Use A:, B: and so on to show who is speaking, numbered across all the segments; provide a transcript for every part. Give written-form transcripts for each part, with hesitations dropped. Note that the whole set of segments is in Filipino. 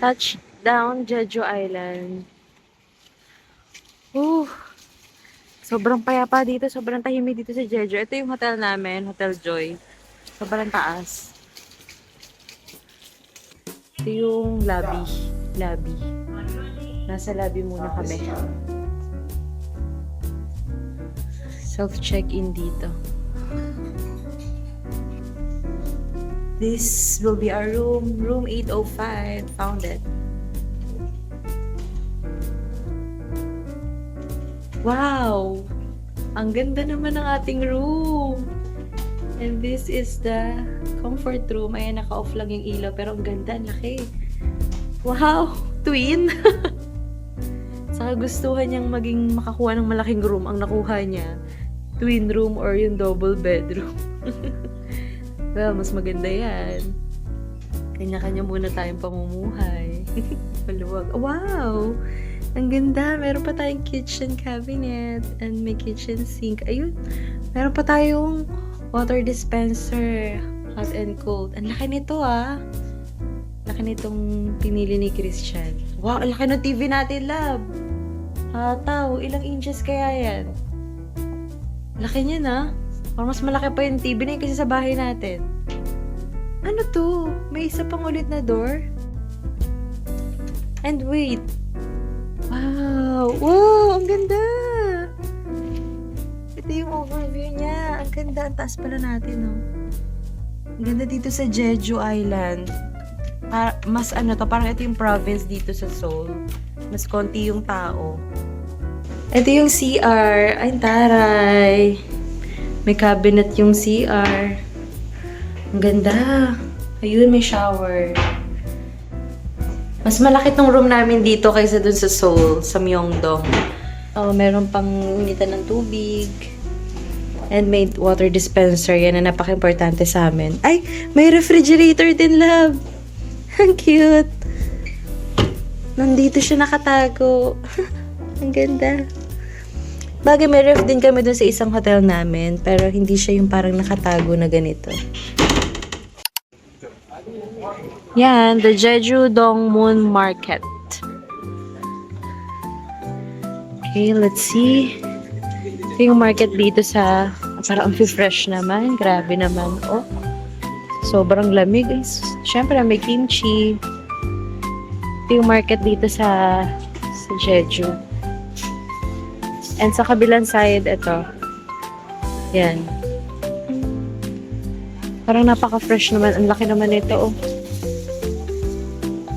A: Touchdown, Jeju Island. Whew. Sobrang payapa dito. Sobrang tahimik dito sa Jeju. Ito yung hotel namin, Hotel Joy. Sobrang taas. Ito yung lobby. Lobby. Nasa lobby muna kami. Self-check-in dito. This will be our room. Room 805. Found it. Wow! Ang ganda naman ng ating room. And this is the comfort room. Ayan, naka-off lang yung ilaw. Pero ang ganda, ang laki. Wow! Twin! Saka gustuhan niyang maging makakuha ng malaking room. Ang nakuha niya, twin room or yung double bedroom. Well, mas maganda yan. Kanya-kanya muna tayong pamumuhay. Maluwag. Wow! Ang ganda. Meron pa tayong kitchen cabinet and may kitchen sink. Ayun. Meron pa tayong water dispenser. Hot and cold. Ang laki nito ah. Laki nitong pinili ni Christian. Wow, ang laki ng TV natin, love. Hataw, ilang inches kaya yan? Laki niya na. Parang mas malaki pa yung TV na yun kasi sa bahay natin. Ano to? May isa pang ulit na door? And wait. Wow! Wow! Ang ganda! Ito yung overview niya. Ang ganda. Ang taas pala natin, no? Ang ganda dito sa Jeju Island. Mas ano to, parang ito yung province dito sa Seoul. Mas konti yung tao. Ito yung CR. Ay, taray. May cabinet yung CR. Ang ganda. Ayun, may shower. Mas malaki tong room namin dito kaysa dun sa Seoul, sa Myeongdong. Oh, meron pang initan ng tubig. And may water dispenser. Yan na napaka-importante sa amin. Ay, may refrigerator din, love. Ang cute. Nandito siya nakatago. Ang ganda. Bagay, may ref din kami dun sa isang hotel namin. Pero hindi siya yung parang nakatago na ganito. Yan, the Jeju Dongmun Market. Okay, let's see. Ito yung market dito sa, parang fresh naman. Grabe naman. Oh, sobrang lamig. Siyempre, may kimchi. Ito yung market dito sa Jeju. And sa kabilang side, ito. Yan. Parang napaka-fresh naman. Ang laki naman nito, oh.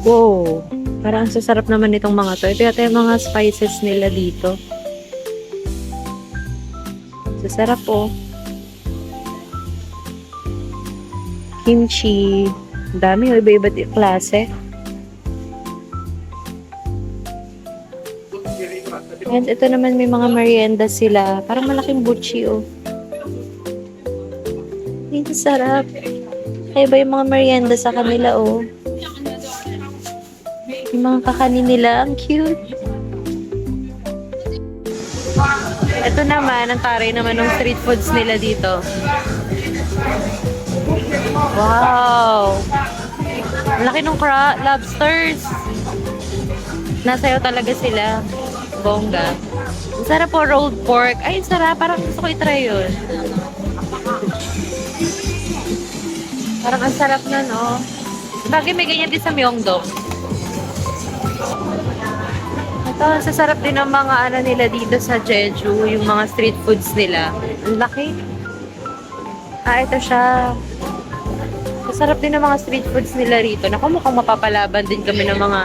A: Wow! Parang sasarap naman nitong mga to. Ito yata yung mga spices nila dito. Sasarap, oh. Kimchi. Ang dami, oh. Iba-iba't klase. And ito naman may mga merienda sila. Parang malaking buchi, oh. Ang sarap. Ay, iba yung mga merienda sa kanila, oh. Yung mga kakanin nila, ang cute. Ito naman, ang taray naman ng street foods nila dito. Wow! Ang laki ng lobsters. Nasayaw talaga sila. Bongga. Ang sarap po, rolled pork. Ay, ang sarap. Parang gusto ko itry yun. Parang ang sarap na, no? Bagay may ganyan din sa Myeongdong. Ito, sasarap din ang mga ano nila dito sa Jeju, yung mga street foods nila. Ang laki. Ah, ito siya. Sasarap din ang mga street foods nila rito. Naku, mukhang mapapalaban din kami ng mga...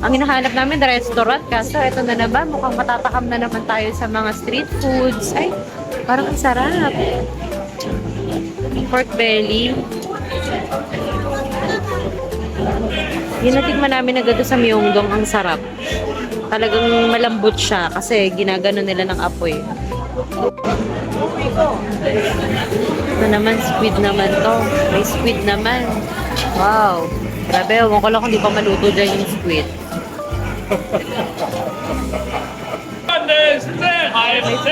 A: Ang hinahanap namin, restaurant. Kaso, ito na naman. Mukhang matatakam na naman tayo sa mga street foods. Ay, parang ang sarap. Pork belly. Yung natikman namin agad sa Myeongdong, ang sarap. Talagang malambot siya kasi ginagano nila ng apoy. Ito naman, squid naman to. May squid naman. Wow. Grabe, ewan ko lang kung di pa maluto dyan yung squid. May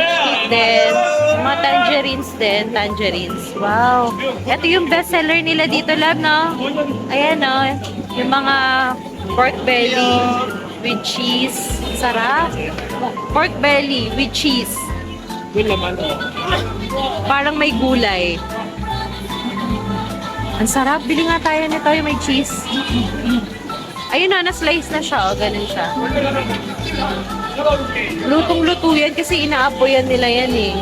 A: squid din. Mga tangerines din. Tangerines. Wow. Ito yung bestseller nila dito, love, no? Ayan, no? Yung mga Pork belly with cheese. Sarap. Pork belly with cheese. Parang may gulay. Ang sarap. Bili nga tayo nito yung may cheese. Ayun na, na-slice na siya. O, ganun siya. Lutong-luto yan kasi inaapoyan nila yan eh.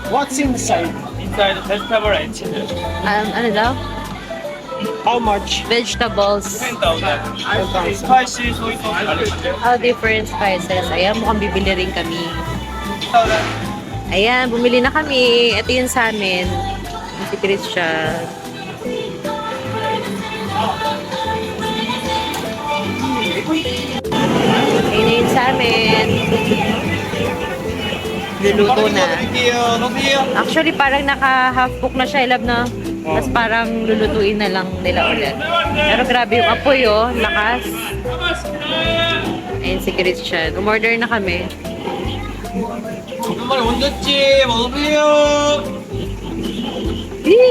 B: What's inside?
C: Inside vegetable and chicken.
A: Ano daw?
B: How much?
A: Vegetables.
C: 10,000. Spicy, soy sauce.
A: All different spices. Ayan, mukhang bibili rin kami. Ayan, bumili na kami. Ito yun sa amin. Si Christian. Ayun na yun sa amin. Luluto na. Actually, parang naka-half cook na siya, love, na. Tapos parang lulutuin na lang nila ulit. Pero grabe yung apoy, oh. Lakas. Ayun si Christian. Umorder na kami.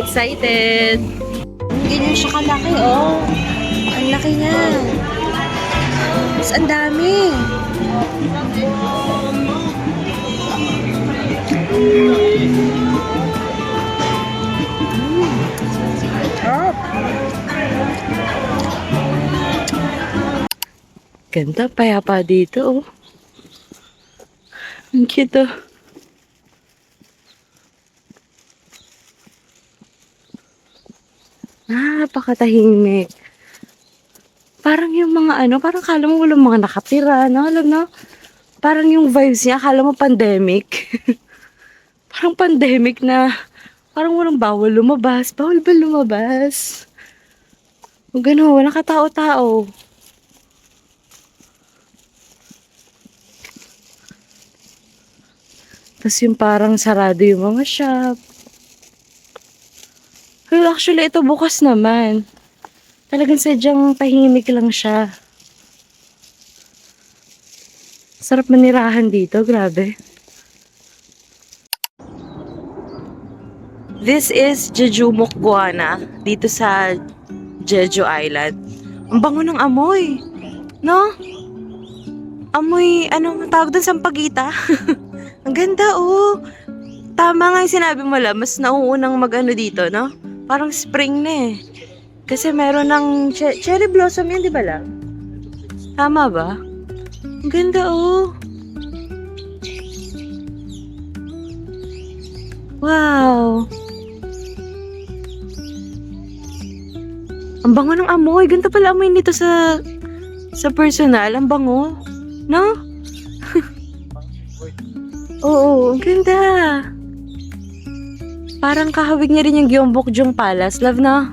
A: Excited! Ganyan siya kalaki, oh. Ang laki niya. Mas ang dami. Sarap. Ganda, payapa dito, oh. Ang cute, oh. Napakatahimik. Parang yung mga parang kala mo walang mga nakatira, no? Alam no? Parang yung vibes niya, kala mo pandemic. Parang pandemic na, parang walang bawal lumabas. Bawal ba lumabas? O gano'n, walang katao-tao. Tapos yung parang sarado yung mga shop. Well, actually, ito bukas naman. Talagang sadyang tahimik lang siya. Sarap manirahan dito, grabe. This is Jeju Mokguana, dito sa Jeju Island. Ang bango ng amoy, no? Amoy, anong tawag doon, sampagita? Ang ganda, oh. Tama nga yung sinabi mo lang, mas nauunang mag-ano dito, no? Parang spring na eh. Kasi meron ng cherry blossom yan, di ba lang? Tama ba? Ang ganda, oh. Wow. Ang bango ng amoy. Ganito pala amoy nito sa personal. Ang bango. No? Oo, ang ganda. Parang kahawig niya rin yung Gyeongbokgung Palace. Love na.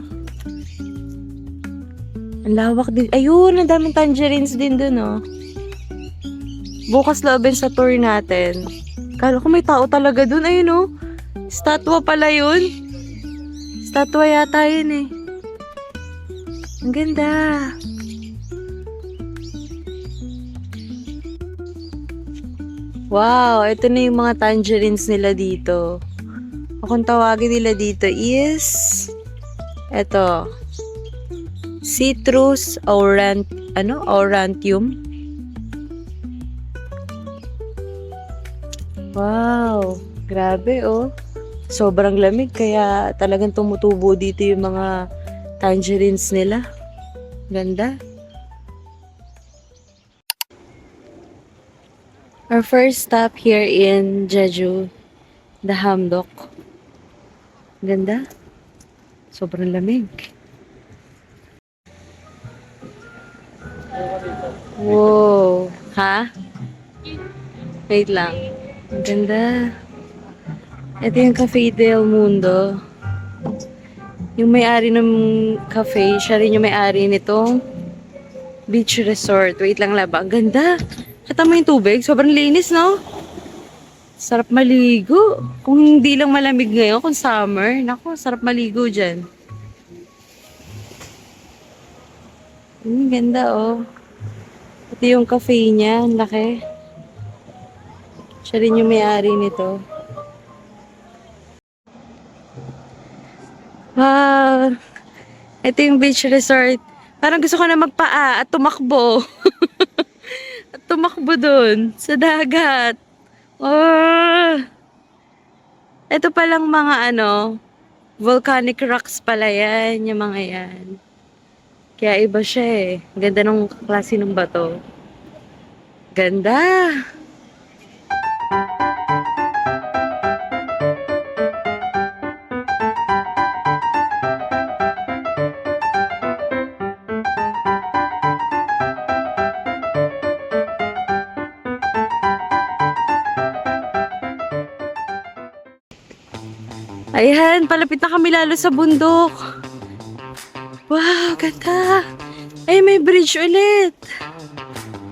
A: Ang lawak din. Ayun, ang daming tangerines din dun, oh. Bukas loobin sa tour natin. Kala ko may tao talaga dun. Ayun, oh. Statwa pala yun. Statwa yata yun, eh. Ang ganda. Wow, ito na yung mga tangerines nila dito. Kung tawagin nila dito is eto, citrus aurantium. Wow, grabe, oh. Sobrang lamig kaya talagang tumutubo dito yung mga tangerines nila. Ganda. Our first stop here in Jeju, the Hamdok. Ganda. Sobrang lamig. Wow. Ha? Wait lang. Ang ganda. Ito yung Cafe del Mundo. Yung may-ari ng cafe, siya rin yung may-ari nitong beach resort. Wait lang, laba. Ang ganda. Kita mo yung tubig. Sobrang linis, no? Sarap maligo. Kung hindi lang malamig ngayon, kung summer, naku, sarap maligo dyan. Ganda, oh. Ito yung cafe niya. Ang laki. Siya rin yung may-ari nito. Wow! Ito yung beach resort. Parang gusto ko na magpaa at tumakbo. At tumakbo dun sa dagat. Oh! Ito palang mga volcanic rocks pala yan, yung mga yan. Kaya iba siya eh. Ganda ng klase ng bato. Ganda! Ayan, palapit na kami lalo sa bundok. Wow, ganda. Ay, may bridge ulit.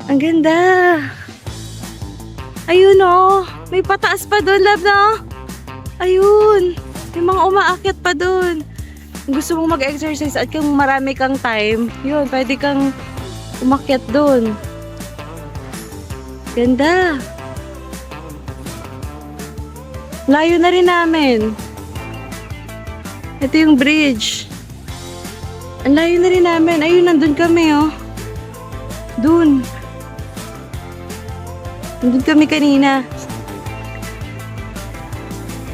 A: Ang ganda. Ayun oh, may pataas pa doon, love na. Ayun, may mga umaakyat pa doon. Kung gusto mong mag-exercise at kung marami kang time, yun, pwede kang umakyat doon. Ganda. Layo na rin namin. Ito yung bridge. Ang layo na rin namin. Ayun, nandun kami, oh. Dun. Nandun kami kanina.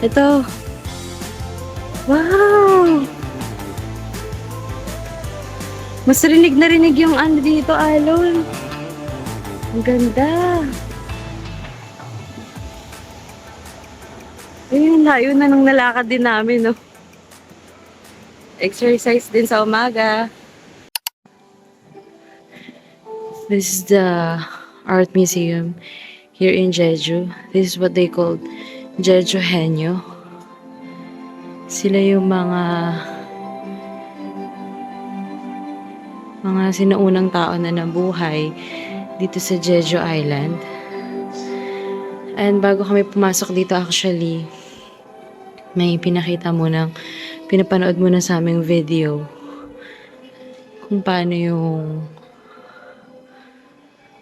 A: Ito. Wow! Mas rinig na rinig yung dito, alon. Ang ganda. Ayun, layo na nung nalakad din namin, no? Exercise din sa umaga. This is the art museum here in Jeju. This is what they call Jeju Henyo. Sila yung mga sinaunang tao na nabuhay dito sa Jeju Island. And bago kami pumasok dito actually, may pinapanood muna sa aming video kung paano yung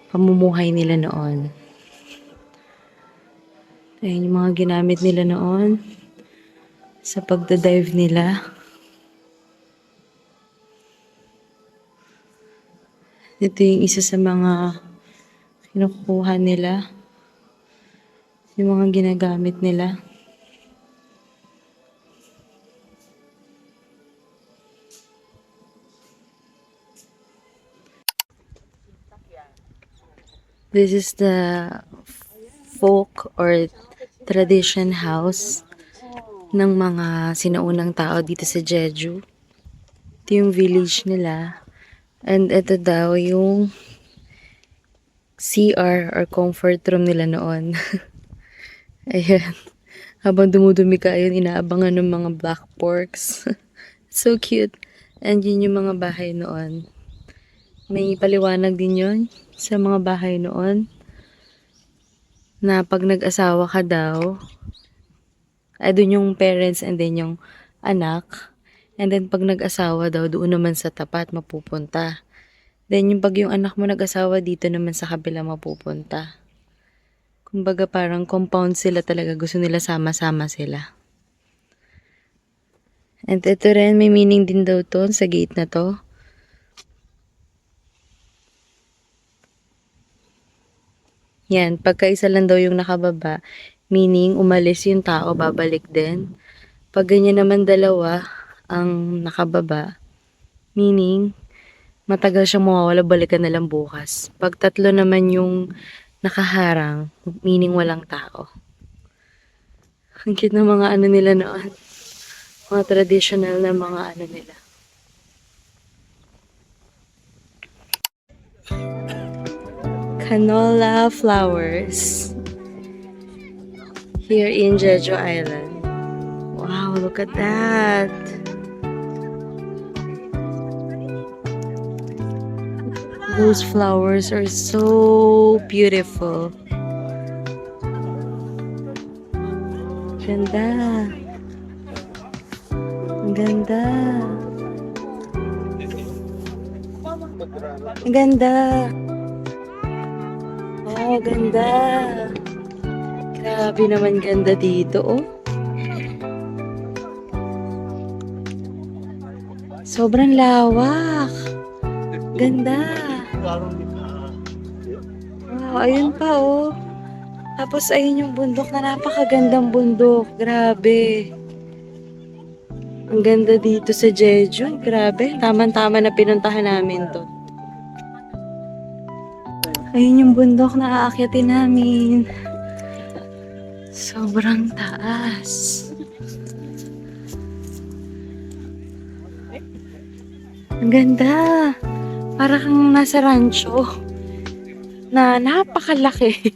A: pamumuhay nila noon. Ayan yung mga ginamit nila noon sa pagdadive nila. Ito yung isa sa mga kinukuha nila. Yung mga ginagamit nila. This is the folk or tradition house ng mga sinaunang tao dito sa Jeju. Ito yung village nila. And ito daw yung CR or comfort room nila noon. Ayan. Habang dumudumi ka, ayun, inaabangan ng mga black porks. So cute. And yun yung mga bahay noon. May paliwanag din yun sa mga bahay noon na pag nag-asawa ka daw, ay doon yung parents and then yung anak. And then pag nag-asawa daw, doon naman sa tapat mapupunta. Then yung pag yung anak mo nag-asawa, dito naman sa kabila mapupunta. Kumbaga parang compound sila talaga. Gusto nila sama-sama sila. And ito rin, may meaning din daw to sa gate na to. Yan, pagka isa lang daw yung nakababa, meaning umalis yung tao, babalik din. Pag ganyan naman dalawa ang nakababa, meaning matagal siyang mawawala, balikan na lang bukas. Pag tatlo naman yung nakaharang, meaning walang tao. Ang cute ng mga nila noon. Mga traditional na mga nila. Canola flowers here in Jeju Island. Wow, look at that. Those flowers are so beautiful. Ganda. Ang ganda. Ang ganda. Oh, ganda. Grabe naman ganda dito, oh. Sobrang lawak. Ganda. Wow, ayun pa oh. Tapos ayun yung bundok na napakagandang bundok. Grabe. Ang ganda dito sa Jeju. Grabe. Tama-tama na pinuntahan namin to. Ayun yung bundok na aakyatin namin. Sobrang taas. Ang ganda. Para kang nasa rancho. Na napakalaki.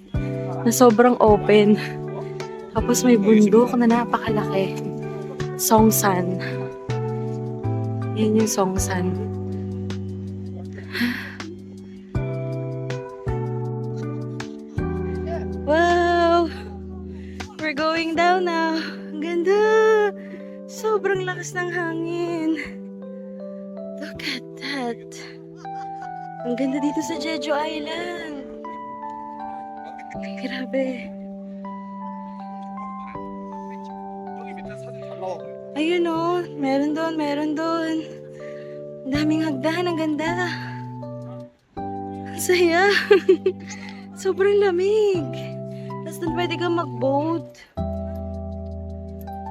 A: Na sobrang open. Tapos may bundok na napakalaki. Songsan. Yan yung Songsan. Wow! We're going down now. Ang ganda! Sobrang lakas ng hangin. Look at that. Ang ganda dito sa Jeju Island. Grabe. Ayun o. Meron doon, meron doon. Ang daming hagdan. Ang ganda. Ang saya. Sobrang lamig. Tapos doon pwede kang mag-boat.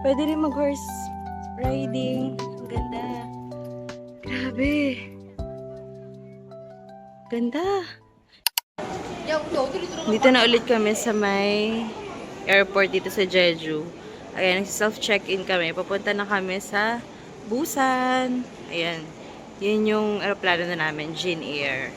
A: Pwede rin mag-horse riding. Ang ganda. Grabe. Ganda. Dito na ulit kami sa may airport dito sa Jeju. Ayan, self-check-in kami. Papunta na kami sa Busan. Ayan. Yun yung aeroplano na namin, Jin Air.